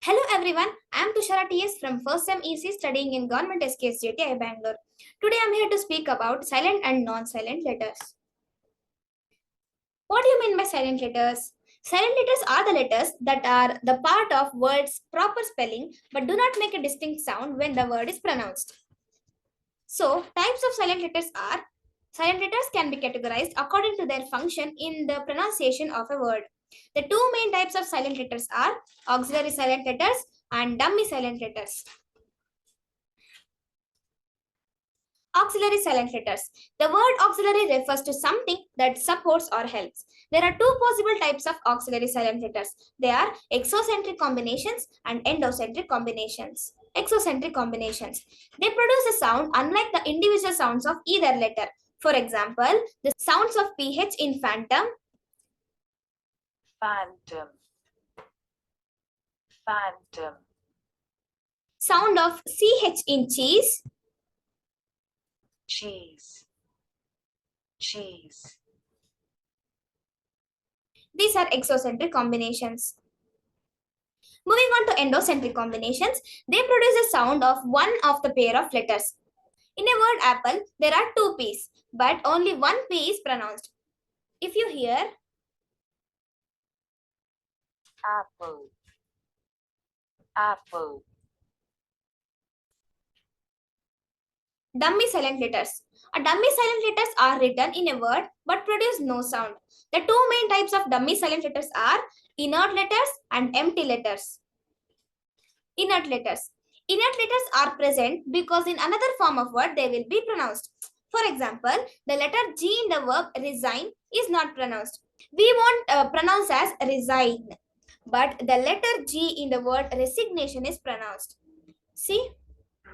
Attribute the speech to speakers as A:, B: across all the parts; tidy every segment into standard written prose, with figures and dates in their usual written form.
A: Hello everyone, I am Tushara TS from first sem EC studying in Government SKS JTI Bangalore. Today I am here to speak about silent and non-silent letters. What do you mean by silent letters? Silent letters are the letters that are the part of words proper spelling but do not make a distinct sound when the word is pronounced. So, types of silent letters are: silent letters can be categorized according to their function in the pronunciation of a word. The two main types of silent letters are auxiliary silent letters and dummy silent letters. Auxiliary silent letters. The word auxiliary refers to something that supports or helps. There are two possible types of auxiliary silent letters. They are exocentric combinations and endocentric combinations. Exocentric combinations. They produce a sound unlike the individual sounds of either letter. For example, the sounds of PH in phantom,
B: phantom, phantom,
A: sound of CH in cheese,
B: cheese, cheese.
A: these are exocentric combinations. Moving on to endocentric combinations, they produce a sound of one of the pair of letters. In a word apple, there are two P's, but only one P is pronounced. If you hear
B: Apple, apple,
A: dummy silent letters. A dummy silent letters are written in a word but produce no sound. The two main types of dummy silent letters are inert letters and empty letters. Inert letters. Inert letters are present because in another form of word they will be pronounced. For example, the letter G in the verb resign is not pronounced. We won't pronounce as resign, but the letter G in the word resignation is pronounced. See?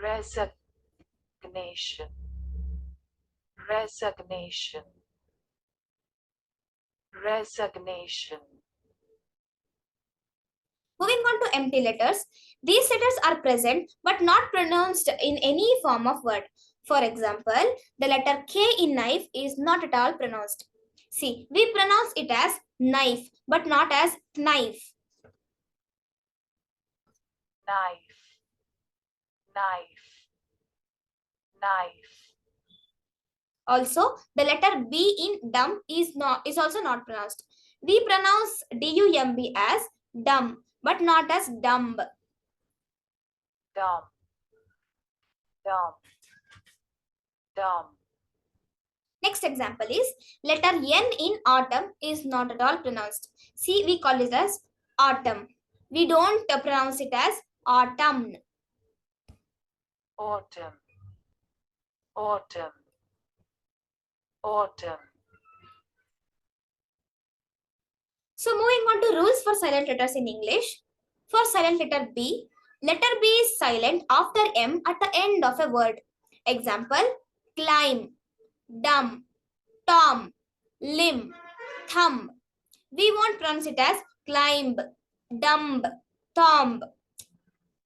B: resignation, resignation, resignation.
A: Moving on to empty letters, these letters are present but not pronounced in any form of word. For example, the letter K in knife is not at all pronounced. See, we pronounce it as knife but not as knife.
B: Knife, knife, knife.
A: Also, the letter B in dumb is also not pronounced. We pronounce DUMB as dumb but not as dumb.
B: Dumb, dumb, dumb.
A: Next example is letter N in autumn is not at all pronounced. See, we call it as autumn. We don't pronounce it as autumn.
B: Autumn, autumn, autumn.
A: So moving on to rules for silent letters in English. For silent letter B is silent after M at the end of a word. Example, climb, dumb, tom, limb, thumb. We won't pronounce it as climb, dumb, thumb.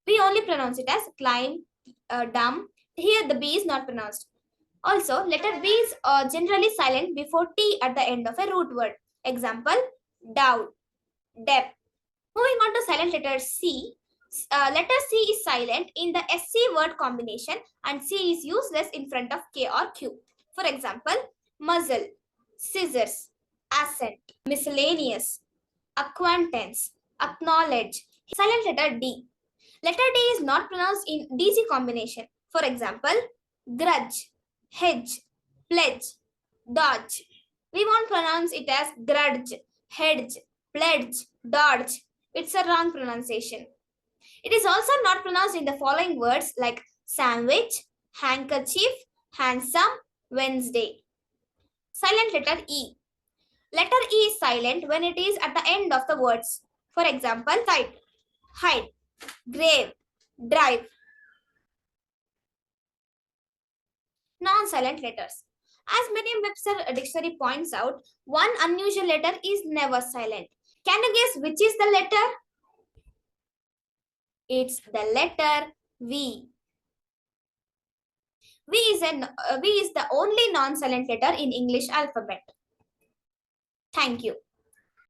A: We only pronounce it as climb, dumb. Here the B is not pronounced. Also, letter B is generally silent before T at the end of a root word. Example, down, depth. Moving on to silent letter C. Letter C is silent in the SC word combination and C is useless in front of K or Q. For example, muzzle, scissors, assent, miscellaneous, acquaintance, acknowledge. Silent letter D. Letter D is not pronounced in DG combination. For example, grudge, hedge, pledge, dodge. We won't pronounce it as grudge, hedge, pledge, dodge. It's a wrong pronunciation. It is also not pronounced in the following words like sandwich, handkerchief, handsome, Wednesday. Silent letter E. Letter E is silent when it is at the end of the words. For example, sight, hide, grave, drive. Non-silent letters. As Merriam-Webster dictionary points out, one unusual letter is never silent. Can you guess which is the letter? It's the letter V. V is the only non-silent letter in English alphabet. Thank you.